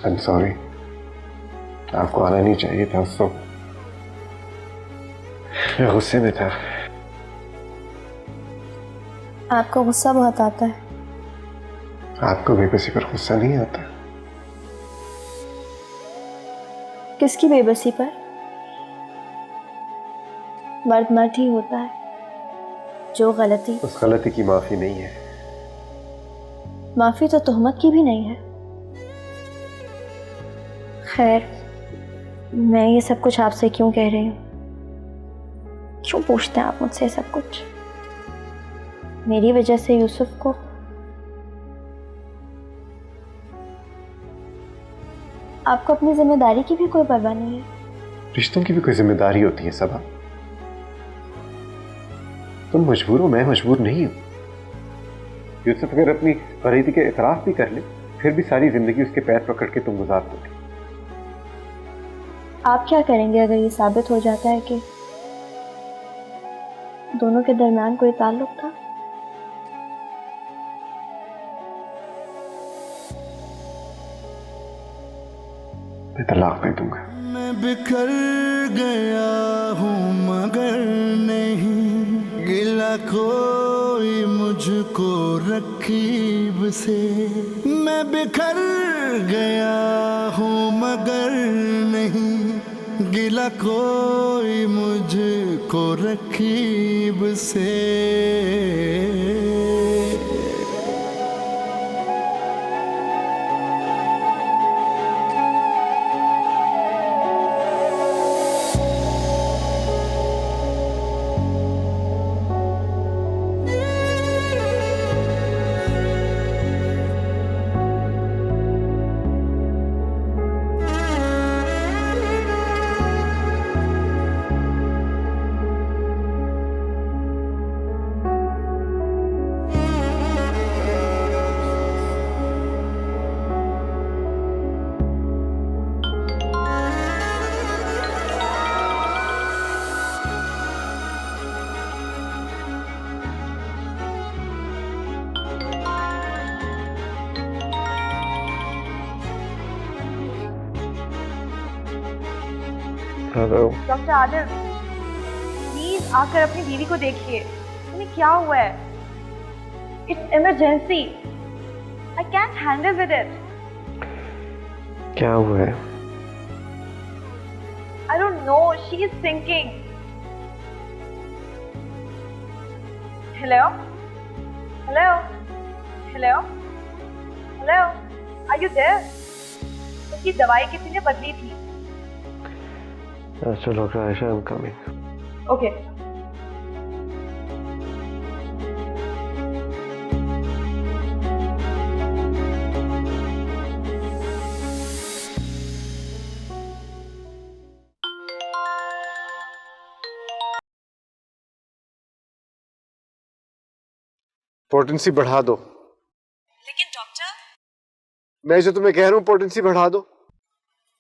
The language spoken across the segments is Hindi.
I'm sorry. आपको आना नहीं चाहिए था उस वक्त। मैं गुस्से में था। आपको गुस्सा बहुत आता है। आपको बेबसी पर गुस्सा नहीं आता? किसकी बेबसी पर? मर्द मर्द ही होता है। जो गलती, उस गलती की माफी नहीं है। माफी तो तोहमत की भी नहीं है। खैर, मैं ये सब कुछ आपसे क्यों कह रही हूँ? क्यों पूछते हैं आप मुझसे सब कुछ? मेरी वजह से यूसुफ को आपको अपनी जिम्मेदारी की भी कोई परवाह नहीं है। रिश्तों की भी कोई जिम्मेदारी होती है सबा। तुम मजबूर हो, मैं मजबूर नहीं हूं। यूसुफ अगर अपनी गलती के इतराफ भी कर ले, फिर भी सारी जिंदगी उसके पैर पकड़ के तुम गुजार दोगे। आप क्या करेंगे अगर ये साबित हो जाता है कि दोनों के दरमियान कोई ताल्लुक था? मैं तलाक दे दूंगा। मैं बिखर गया हूँ मगर नहीं गिला कोई मुझको रकीब से। मैं बिखर गया हूँ मगर नहीं गिला कोई मुझको रकीब से। हेलो डॉक्टर आदिल, प्लीज आकर अपनी बीवी को देखिए। उन्हें क्या हुआ है? It's emergency. I can't handle with it. क्या हुआ है? I don't know, she is sinking. Hello hello hello hello, are you there? उसकी दवाई किसी ने बदली थी। अच्छा doctor Ayesha, I am coming. Okay. Potency बढ़ा दो। लेकिन डॉक्टर, मैं जो तुम्हें कह रहा हूँ, पोटेंसी बढ़ा दो।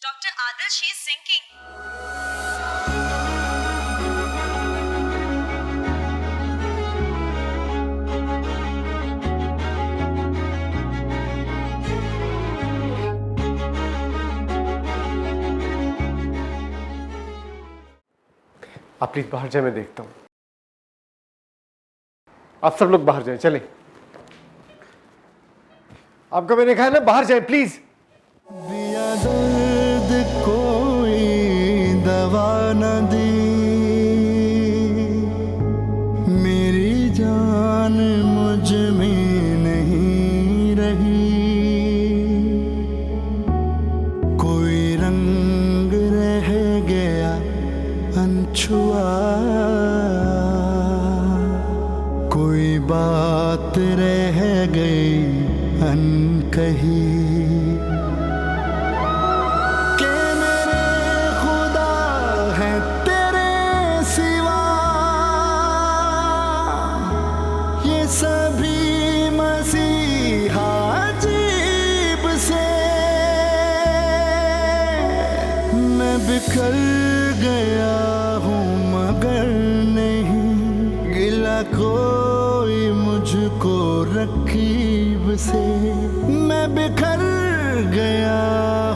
Doctor Adil, she is sinking. आप प्लीज बाहर जाए, मैं देखता हूँ। आप सब लोग बाहर जाए, चलें। आपको मैंने कहा ना, बाहर जाए प्लीज। दिया दर्द कोई दवा न दी, मेरी जान मुझ में नहीं रही। कोई रंग रह गया अनछुआ, कोई बात रह गई अनकही। के मेरे खुदा है तेरे सिवा, ये सभी मसीहा अजीब से। मैं बिखर गया हूँ मगर नहीं गिला कोई मुझको रकीब से। मैं बिखर गया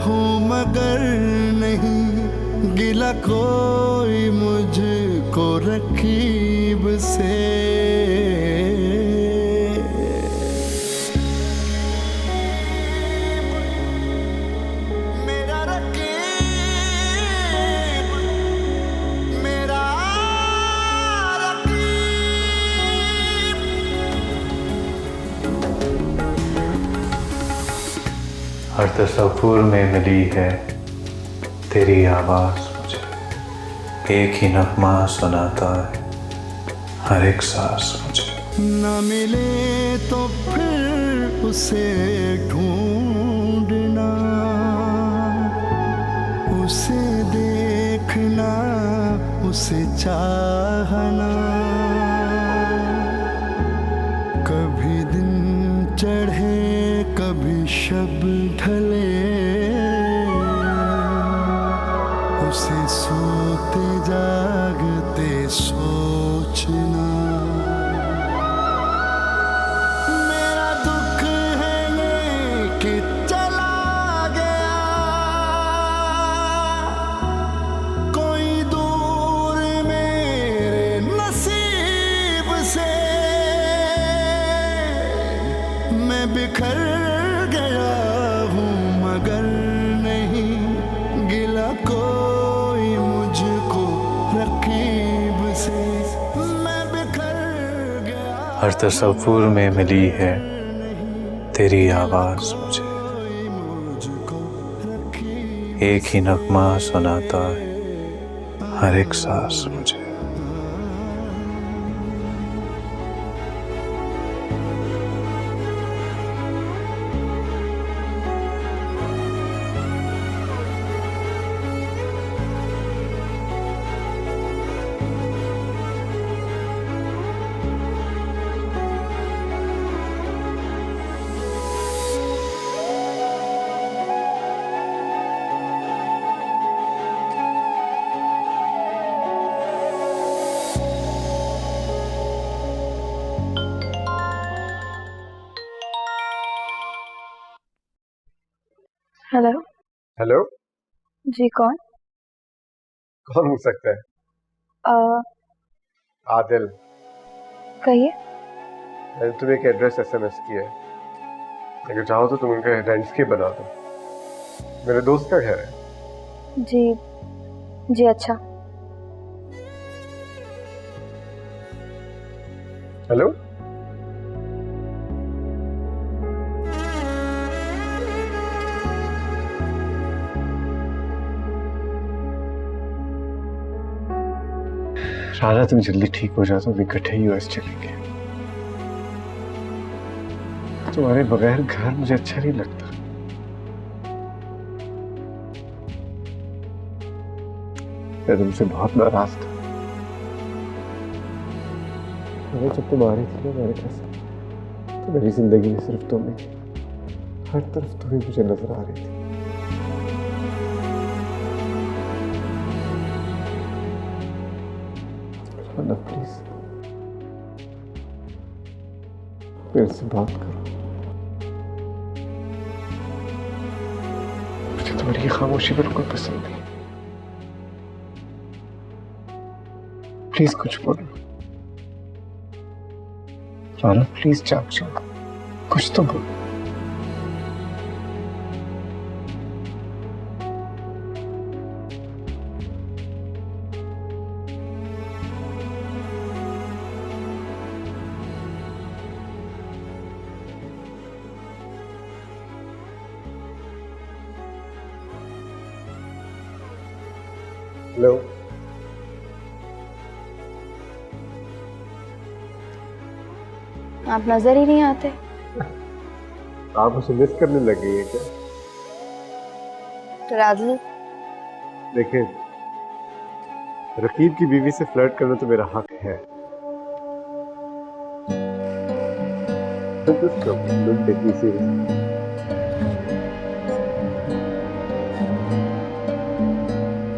हूँ मगर नहीं गिला कोई मुझको रकीब से। मेरा रकीब, मेरा रकीब। हर तस्वुर में मिली है तेरी आवाज़ मुझे, एक ही नगमा सुनाता है हर एक सांस मुझे। न मिले तो फिर उसे ढूंढना, उसे देखना, उसे चाहना। कभी दिन चढ़े कभी शब ढले, उसे सोते जागते सोचना। मेरा दुख है ये कि चला गया कोई दूर मेरे नसीब से। मैं बिखर गया हूँ मगर नहीं गिला कोई मुझको रकीब से। मैं बिखर गया हर तस्वुर में मिली है तेरी आवाज़ मुझे, मुझको रकीब। एक ही नगमा सुनाता है हर एक सांस मुझे। हेलो। हेलो, जी कौन? कौन हो सकता है? आदिल। कहिए। मैंने तुम्हें एक एड्रेस SMS किया है, अगर चाहो तो तुम उनका हैंडस्केप बना दो। मेरे दोस्त का घर है। जी जी अच्छा। हेलो, राजा तुम जल्दी ठीक हो जाओ तो इकट्ठे US चलेंगे। तुम्हारे बगैर घर मुझे अच्छा नहीं लगता। मैं तुमसे बहुत नाराज था, मगर जब तुम आ रही थी ना अमेरिका से तो मेरी जिंदगी में सिर्फ तुम ही थी। हर तरफ तुम ही मुझे नजर आ रही थी। ना प्लीज मेरे से बात करो। मुझे तुम्हारी ये खामोशी बिल्कुल पसंद नहीं। प्लीज कुछ बोलो राना, प्लीज जाग जाओ, कुछ तो बोलो। हेलो, आप नजर ही नहीं आते। आप उसे मिस करने लगे हैं क्या? तो राजू देखिए, रकीब की बीवी से फ्लर्ट करना तो मेरा हक है। Just don't take me seriously.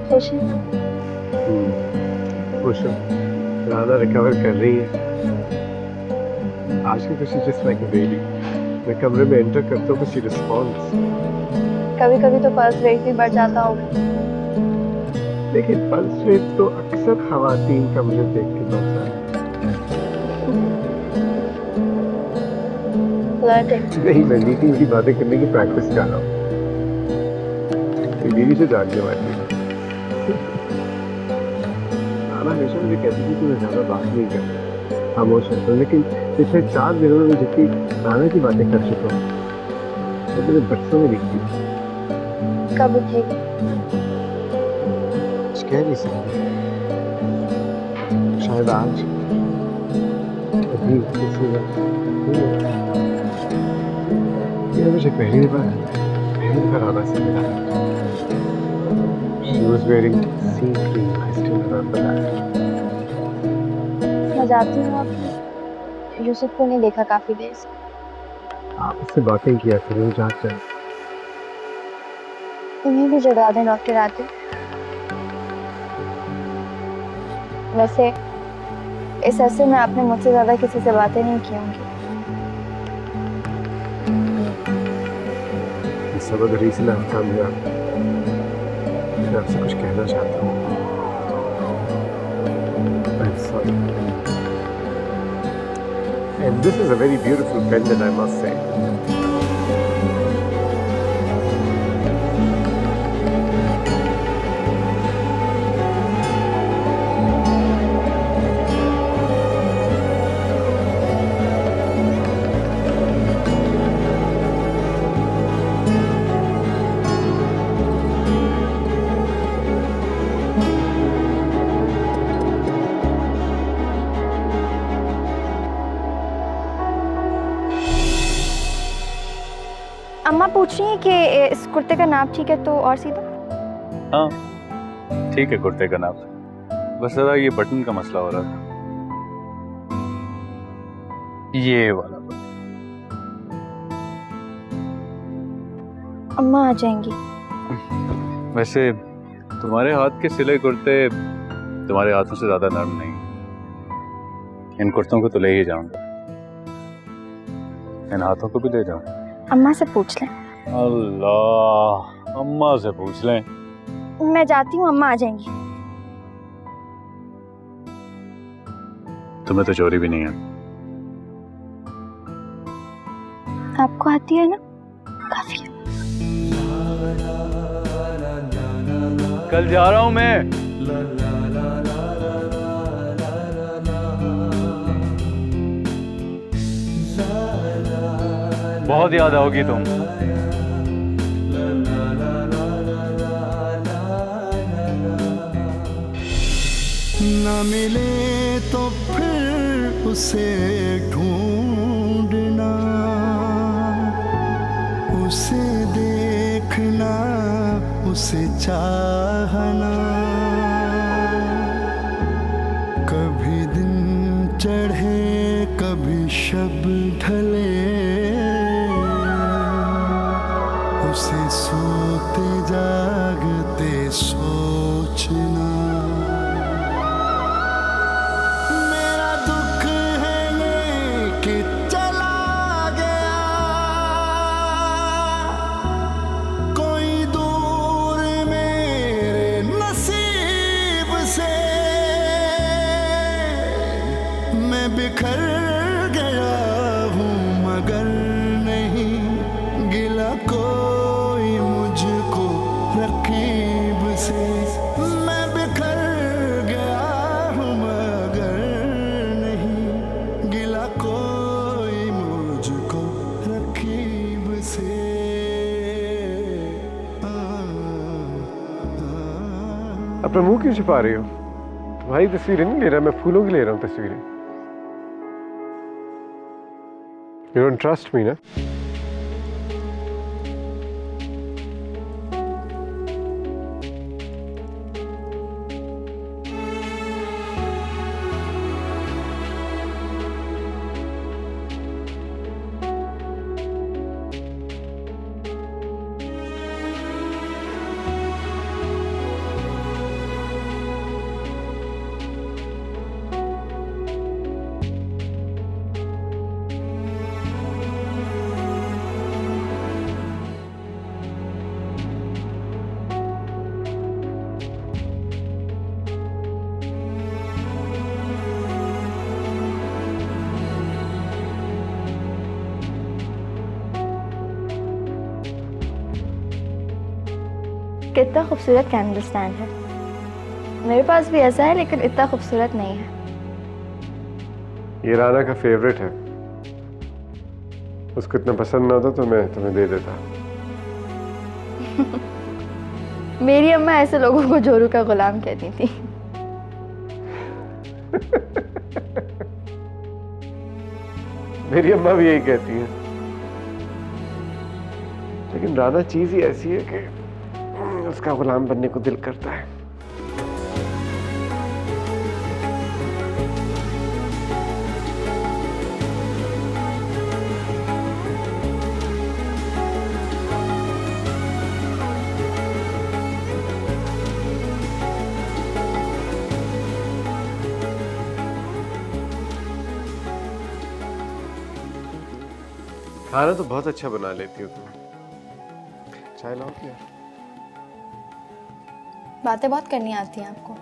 खुश हैं? खुश हूँ। राना रिकवर कर रही है। आज की खुशी जस्ट लाइक अ बेबी। मैं कमरे में एंटर करता हूँ, शी रिस्पॉन्ड्स। कभी कभी तो पल्स रेट भी बढ़ जाता होगा। लेकिन पल्स रेट तो अक्सर खवातीन का मुझे देख के बढ़ जाता है। नहीं, मैं मीटिंग की बातें करने की प्रैक्टिस कर रहा हूँ। बीवी से जानने वाली है। नाना हमेशा मुझे कहती थी कि मैं ज्यादा बात नहीं करता, खामोश रहता हूँ, लेकिन पिछले 4 दिनों में जितनी नाना की बातें कर चुका हूँ वो मैंने बरसों में लिखी। कब उठेगी? कुछ कह नहीं सकते, शायद आज, अभी, किसी वक्त। ये मुझे पहली बार आना से मिला। She was wearing sea green. I still remember that. मैं जाती हूँ, आप यूसुफ को नहीं देखा काफी देर से। आप इससे बातें किया करो, जहाँ चल। उन्हें भी जगा दें डॉक्टर आते। वैसे इस अरसे में आपने मुझसे ज्यादा किसी से बातें नहीं की होंगी। सब रीजन आपका मैं आपसे कुछ कहना चाहता हूँ। I'm sorry. And this is a very beautiful pendant, I must say. अम्मा पूछ रही है कि इस कुर्ते का नाप ठीक है तो और सीधा। हाँ ठीक है, कुर्ते का नाप, बस जरा ये बटन का मसला हो रहा था, ये वाला बटन। अम्मा आ जाएंगी। वैसे तुम्हारे हाथ के सिले कुर्ते तुम्हारे हाथों से ज्यादा नरम नहीं, इन कुर्तों को तो ले ही जाऊंगा, इन हाथों को भी ले जाऊं। अम्मा से पूछ लें। अल्लाह, अम्मा से पूछ लें। मैं जाती हूँ, अम्मा आ जाएंगी। तुम्हें तो चोरी भी नहीं है। आपको आती है ना, काफी है। कल जा रहा हूं मैं। बहुत याद आओगी तुम। न मिले तो फिर उसे ढूंढना, उसे देखना, उसे चाहना। कभी दिन चढ़े कभी शब ढले, उसे सोते जागते सोचना। मेरा दुख है ये कि चला गया कोई दूर मेरे नसीब से। मैं बिखर गया हूँ मगर नहीं गिला कोई मुझको रकीब से। मैं बिखर गया हूँ मगर नहीं गिला कोई मुझको रकीब से। अपना मुंह क्यों छुपा रही हो? तुम्हारी तस्वीरें नहीं ले रहा, मैं फूलों की ले रहा हूँ तस्वीरें। You don't trust me, ना? कितना खूबसूरत कैंडल स्टैंड है। मेरे पास भी ऐसा है लेकिन इतना खूबसूरत नहीं है। ये राना का फेवरेट है, उसको इतना पसंद ना होता तो मैं तुम्हें दे देता। मेरी अम्मा ऐसे लोगों को जोरू का गुलाम कहती थी। मेरी अम्मा भी यही कहती है, लेकिन राना चीज ही ऐसी है कि उसका गुलाम बनने को दिल करता है। खाना तो बहुत अच्छा बना लेती हो तुम। चाय लाओ क्या? बातें बहुत करनी आती हैं आपको।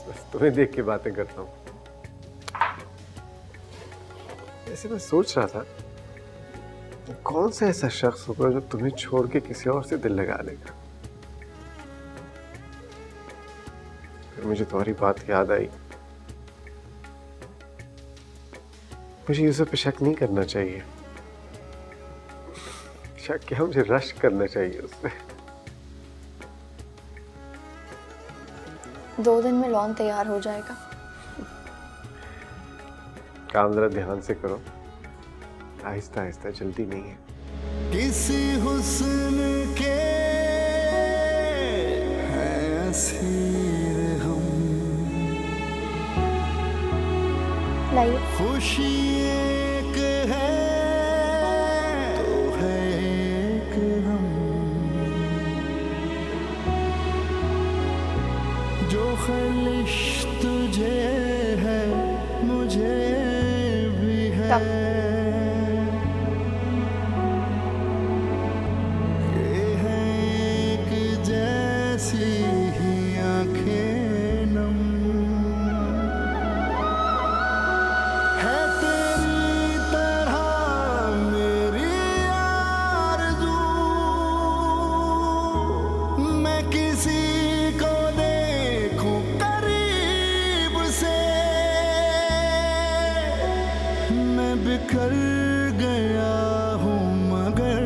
बस तुम्हें देख के बातें करता हूँ। ऐसे मैं सोच रहा था, कौन सा ऐसा शख्स होगा जो तुम्हें छोड़ के किसी और से दिल लगा लेगा। फिर मुझे तुम्हारी बात याद आई, मुझे यूसुफ पे शक नहीं करना चाहिए। शक क्या, मुझे रश्क करना चाहिए उससे। 2 दिन में लॉन तैयार हो जाएगा। काम जरा ध्यान से करो, आहिस्ता आहिस्ता, जल्दी नहीं है। किसी हुस्न के हैं असीर हम, लाइए। खुशी एक है तो है एक हम, जो ख्वाहिश तुझे है मुझे भी है। ये है एक जैसी ही आंखें नम, है तेरी तरह मेरी आरज़ू, मैं किसी को देखूं करीब से, मैं बिखर गया हूँ मगर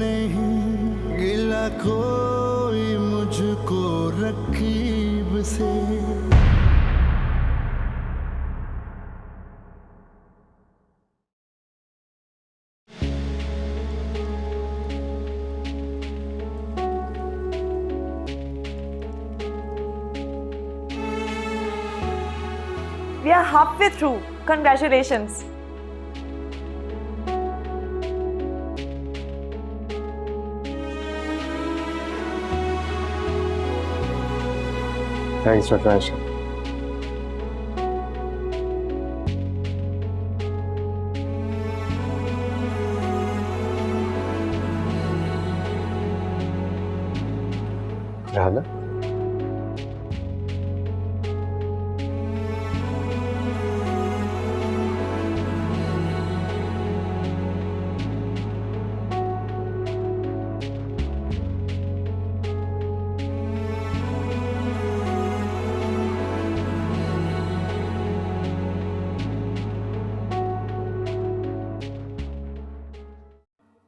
नहीं गिला कोई मुझको रकीब से। We are halfway through. Congratulations. Thanks Prakash. Rana,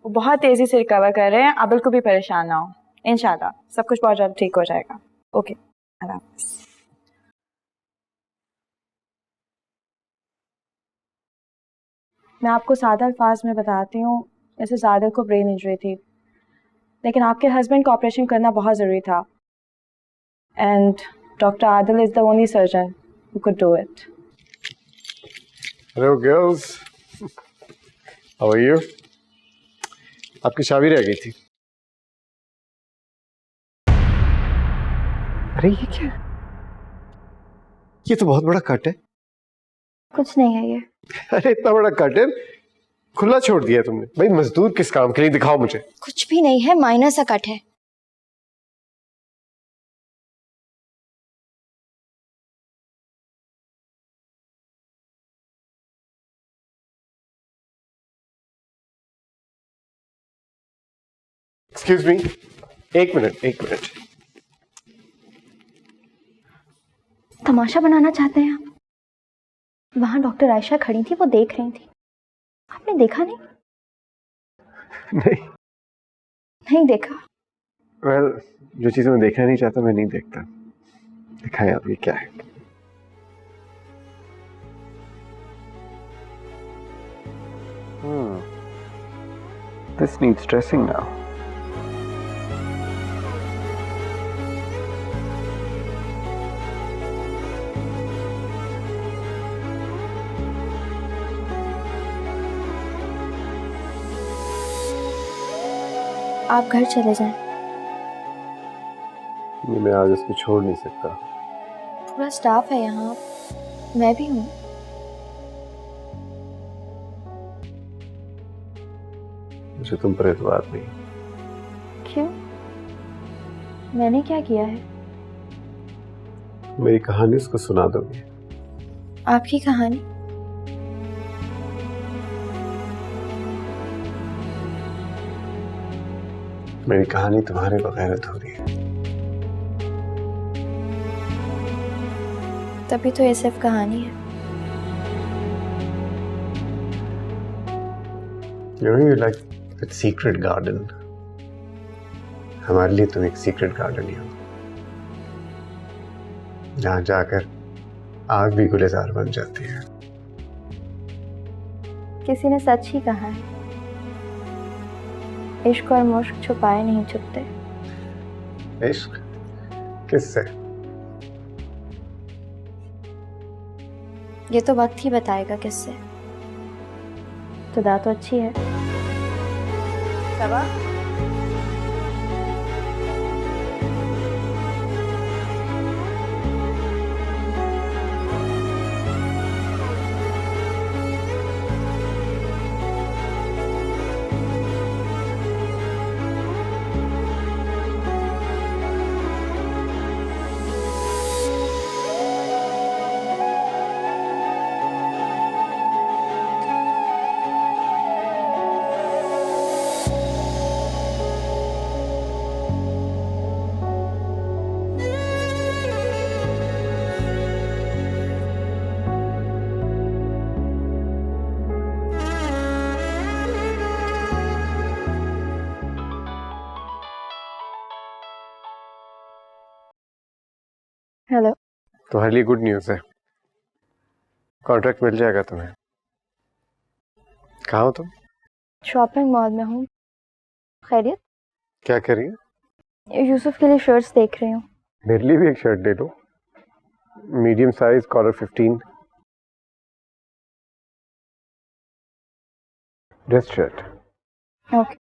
वो बहुत तेजी से रिकवर कर रहे हैं, आप बिल्कुल भी परेशान ना हो। इंशाल्लाह सब कुछ बहुत जल्द ठीक हो जाएगा। ओके, अल्लाह हाफ़िज़। मैं आपको सादा अल्फाज में बताती हूँ, जैसे सादिल को ब्रेन इंजरी थी, लेकिन आपके हस्बैंड को ऑपरेशन करना बहुत ज़रूरी था, and doctor Adil is the only surgeon who could do it. Hello girls, how are you? आपकी चाबी रह गई थी। अरे ये क्या? ये तो बहुत बड़ा कट है। कुछ नहीं है ये। अरे इतना बड़ा कट है, खुला छोड़ दिया तुमने। भाई मजदूर किस काम के लिए? दिखाओ मुझे। कुछ भी नहीं है, माइनर सा कट है। एक्सक्यूज मी, एक मिनट एक मिनट। तमाशा बनाना चाहते हैं आप? वहां डॉक्टर आयशा खड़ी थी, वो देख रही थी, आपने देखा नहीं? नहीं, नहीं देखा? वेल जो चीज़ मैं देखना नहीं चाहता मैं नहीं देखता। दिखाएं आप ये क्या है। This needs dressing now. आप घर चले जाएं। ये मैं आज इसको छोड़ नहीं सकता। पूरा स्टाफ है यहाँ, मैं भी हूँ। मुझे तुम पर एतबार नहीं। क्यों? मैंने क्या किया है? मेरी कहानी उसको सुना दोगे? आपकी कहानी? मेरी कहानी तुम्हारे बगैर अधूरी है। तभी तो ये सिर्फ कहानी है। You know you like that secret garden. हमारे लिए तुम एक सीक्रेट गार्डन ही हो, जहाँ जाकर आग भी गुलजार बन जाती है। किसी ने सच ही कहा है, इश्क और मुश्क छुपाए नहीं छुपते। इश्क किससे? ये तो वक्त ही बताएगा किससे। तुदा तो अच्छी है। सबा? हेलो। तुम्हारे लिए गुड न्यूज़ है, कॉन्ट्रैक्ट मिल जाएगा तुम्हें। कहाँ हो तुम? शॉपिंग मॉल में हूँ। खैरियत? क्या कर रही है? यूसुफ के लिए शर्ट्स देख रही हूँ। मेरे लिए भी एक शर्ट दे दो, medium size, collar 15, dress shirt. Okay.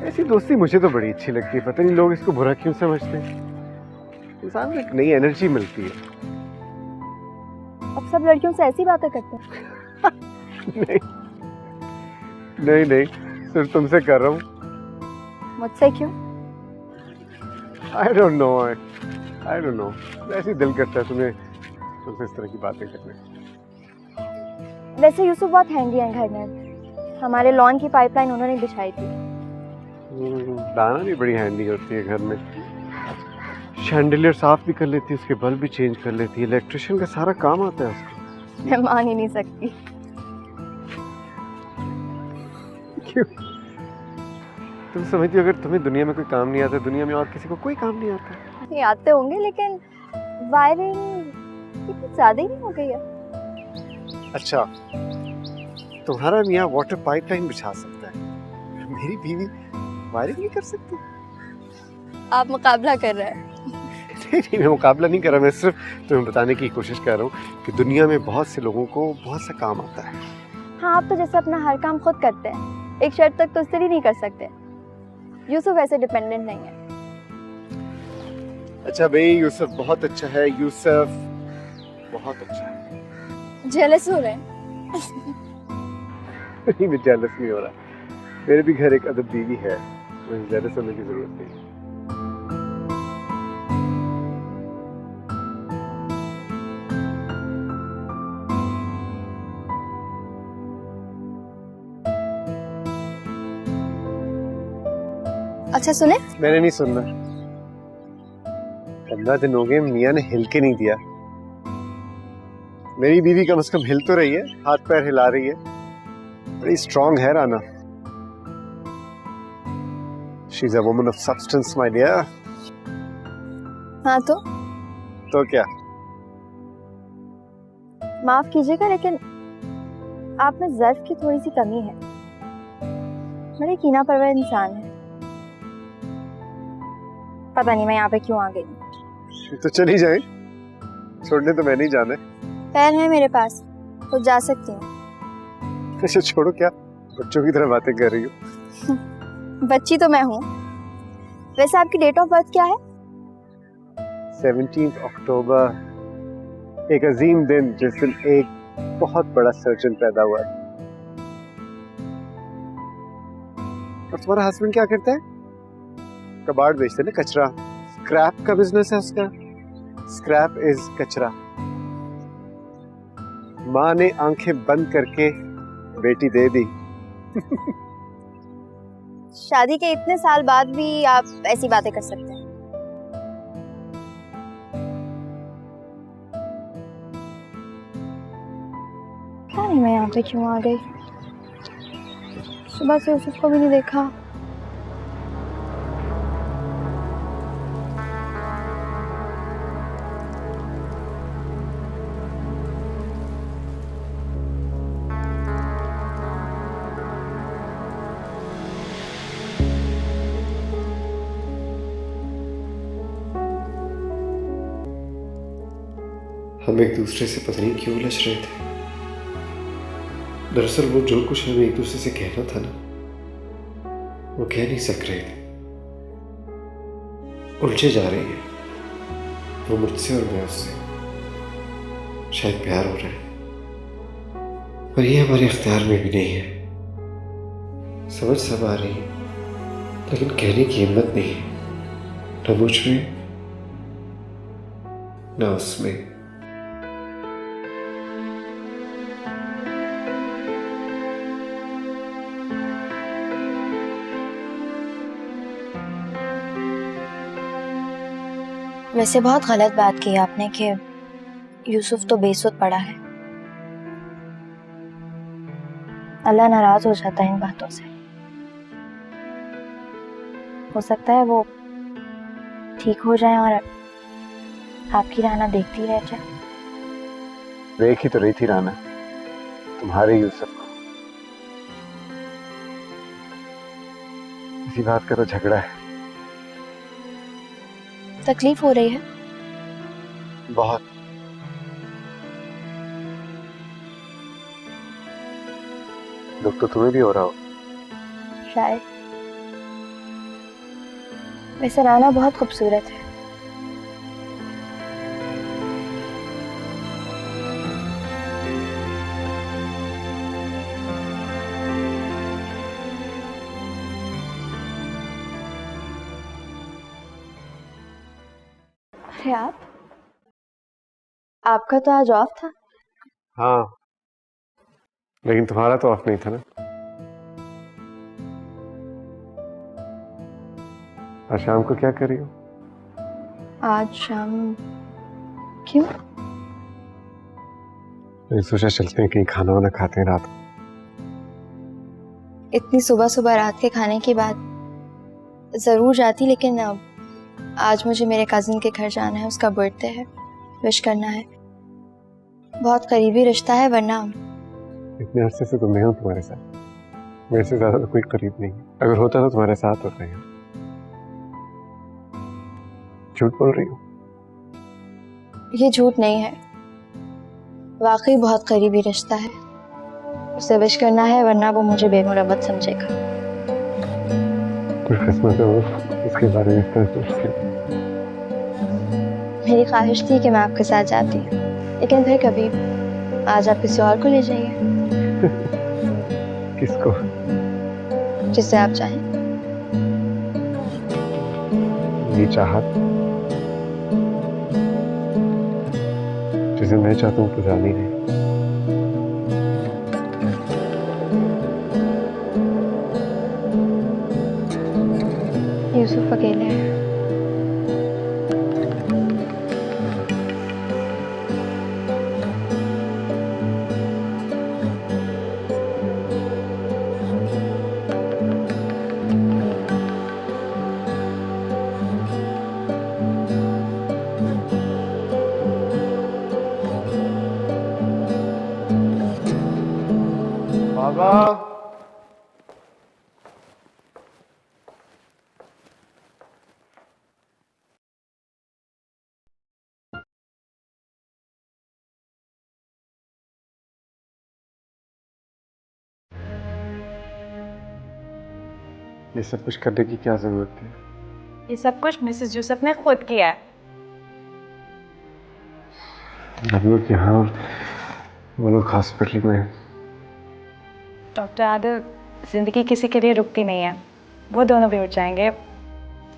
ऐसी दोस्ती मुझे तो बड़ी अच्छी लगती है, पता नहीं लोग इसको बुरा क्यों समझते हैं। इंसान को एक नई एनर्जी मिलती है। अब सब लड़कियों से ऐसी बातें करते हैं? नहीं, नहीं नहीं, सिर्फ तुमसे कर रहा हूँ। मुझसे क्यों? आई don't no, I don't no, वैसे ही दिल करता है तुम्हें तुमसे इस तरह की बातें करने। वैसे यूसुफ बहुत हैंडी है घर में। हमारे लॉन की पाइपलाइन उन्होंने बिछाई थी। दाना भी बड़ी हैंडी होती है घर में। शैंडलियर साफ भी कर लेती है, उसके बल्ब भी चेंज कर लेती है। इलेक्ट्रिशियन का सारा काम आता है उसको। मैं मान ही नहीं सकती। क्यों? तुम समझती हो अगर तुम्हें दुनिया में कोई काम नहीं आता, दुनिया में और किसी को कोई काम नहीं आता? ये आते होंगे, लेकिन वायरिंग इतनी ज्यादा ही नहीं हो गई है। अच्छा, तुम्हारा मियाँ वाटर पाइपलाइन बिछा सकता है, मेरी बीवी वायरिंग नहीं कर सकती? आप मुकाबला कर रहे हैं। नहीं, मैं मुकाबला नहीं कर रहा, मैं सिर्फ तुम्हें बताने की कोशिश कर रहा हूँ कि दुनिया में बहुत से लोगों को बहुत सा काम आता है। हाँ, आप तो जैसे अपना हर काम खुद करते हैं, एक शर्त तक तो इस्त्री नहीं कर सकते। यूसुफ ऐसे डिपेंडेंट नहीं है। अच्छा भाई, यूसुफ बहुत अच्छा है, यूसुफ बहुत अच्छा है। जेलस हो रहे हैं? नहीं, मैं जेलस नहीं हो रहा। मेरे भी घर एक अदब बीवी है, मुझे जेलस होने की जरूरत नहीं। अच्छा सुने, मैंने नहीं सुनना। 15 दिन हो गए, मियाँ ने हिल के नहीं दिया। मेरी बीवी कम से कम हिल तो रही है, हाथ पैर हिला रही है, बड़ी स्ट्रांग है Rana. She is a woman of substance my dear. हाँ तो क्या? माफ कीजिएगा, लेकिन आप में ज़र्फ की थोड़ी सी कमी है। बड़े कीना परवर इंसान है। पता नहीं मैं यहाँ पे क्यों आ गई। तो चली जाए, छोड़ने तो मैं नहीं जाना। पैर है मेरे पास, तो जा सकती हूँ। अच्छा छोड़ो, क्या बच्चों की तरह बातें कर रही हो? बच्ची तो मैं हूँ। वैसे आपकी डेट ऑफ बर्थ क्या है? 17 अक्टूबर, एक अजीम दिन जिस दिन एक बहुत बड़ा सर्जन पैदा हुआ। और तुम्हारा हस्बैंड क्या करता है? कबाड़ बेचते ना, कचरा, स्क्रैप का बिजनेस है उसका। स्क्रैप इज कचरा। माँ ने आंखें बंद करके बेटी दे दी। शादी के इतने साल बाद भी आप ऐसी बातें कर सकते हैं? क्या नहीं, मैं यहाँ पे क्यों आ गई? सुबह से उसको भी नहीं देखा। हम एक दूसरे से पता नहीं क्यों उलझ रहे थे। दरअसल वो जो कुछ हमें एक दूसरे से कहना था ना, वो कह नहीं सक रहे थे। उलझे जा रही है, वो मुझसे और मैं उससे। शायद प्यार हो रहा है, पर ये हमारे इख्तियार में भी नहीं है। समझ सब आ रही है, लेकिन कहने की हिम्मत नहीं है, न मुझ में न उसमें। वैसे बहुत गलत बात की आपने कि यूसुफ तो बेसुध पड़ा है। अल्लाह नाराज हो जाता है इन बातों से। हो सकता है वो ठीक हो जाए और आपकी राना देखती रह जाए। देख ही तो रही थी राना तुम्हारे यूसुफ को। इसी बात का तो झगड़ा है। तकलीफ हो रही है? बहुत। दुख तो तुम्हें भी हो रहा हो। शायद। वैसे राना बहुत खूबसूरत है। उठे आप? आपका तो आज ऑफ था। हाँ, लेकिन तुम्हारा तो ऑफ नहीं था ना। आज शाम को क्या कर रही हो? आज शाम क्यों? मैंने सोचा चलते हैं कहीं खाना वाना खाते हैं रात को। इतनी सुबह सुबह रात के खाने की बात ज़रूर जाती, लेकिन आज मुझे मेरे कज़न के घर जाना है, उसका बर्थडे है, विश करना है। बहुत करीबी रिश्ता है, वरना इतने अरसे से तो मैं हूँ तुम्हारे साथ, मेरे से ज्यादा तो कोई करीब नहीं है। अगर होता तो तुम्हारे साथ होता है। झूठ बोल रही हो? ये झूठ नहीं है, वाकई बहुत करीबी रिश्ता है। उसे विश करना है, वरना वो मुझे बेमुरवत समझेगा। कुछ किस्मत हो इसके बारे में इस तरह सोचती। मेरी ख्वाहिश थी कि मैं आपके साथ जाती, लेकिन फिर कभी। आज आप किसी और को ले जाइए। किसको? जिससे आप चाहें। ये चाहत जिसे मैं चाहता हूँ तो जान ही नहीं। यूसुफ अकेले हैं। बाबा, ये सब कुछ करने की क्या जरूरत थी? ये सब कुछ मिसेस यूसुफ ने खुद किया है। हम लोग यहाँ और वो लोग हॉस्पिटल में। डॉक्टर आदिल, जिंदगी किसी के लिए रुकती नहीं है, वो दोनों भी उठ जाएंगे।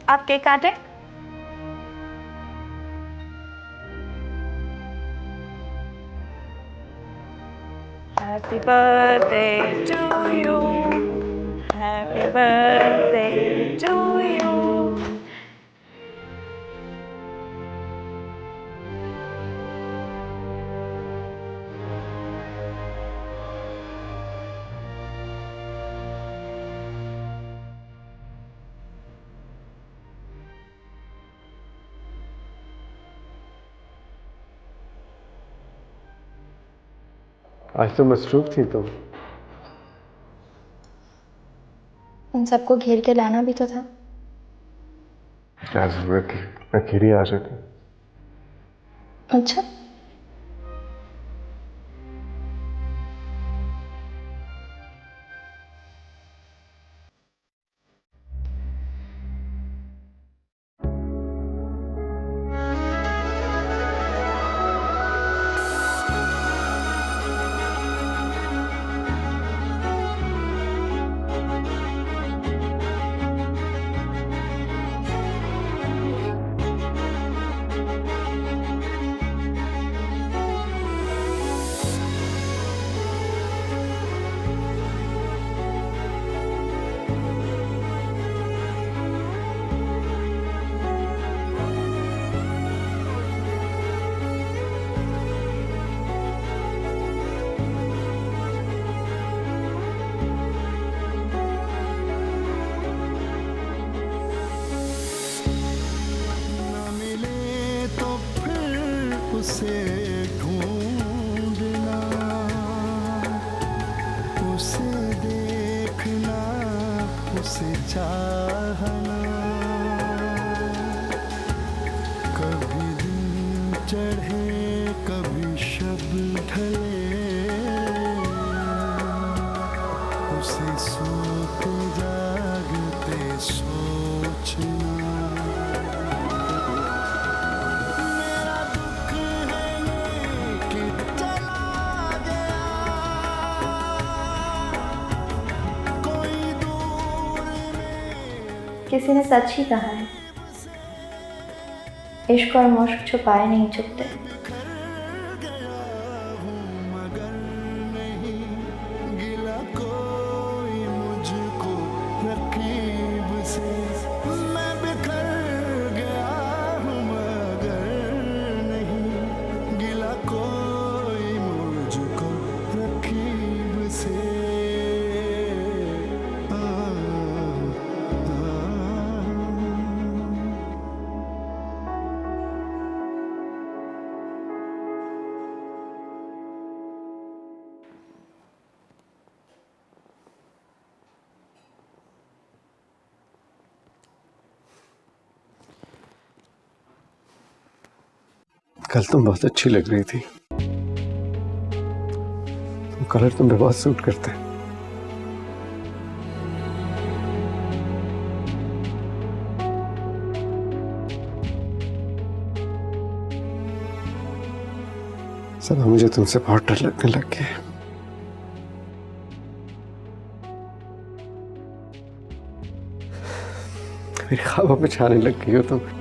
आप केक काटें? Happy birthday to you. Happy birthday to you. आज तो मसरूफ थी तुम। उन सबको घेर के लाना भी तो था। क्या जरूरत थी? अकेली आ रहे थे। अच्छा, उसे ढूंढना, उसे देखना, उसे चाहना। कभी दिन चढ़े कभी शब ढले, उसे सोते जागते सोचना। किसी ने सच ही कहा है, इश्क और मुश्क छुपाए नहीं छुपते। गिला कोई मुझको रकीब से, मैं बिखर गया हूँ मगर नहीं गिला कोई मुझको रकीब से। कल तुम बहुत अच्छी लग रही थी, कलर तुम पे बहुत सूट करता है। सब मुझे तुमसे बहुत डर लगने लग गया है। मेरे ख्वाबों में छाने लग गई हो तुम।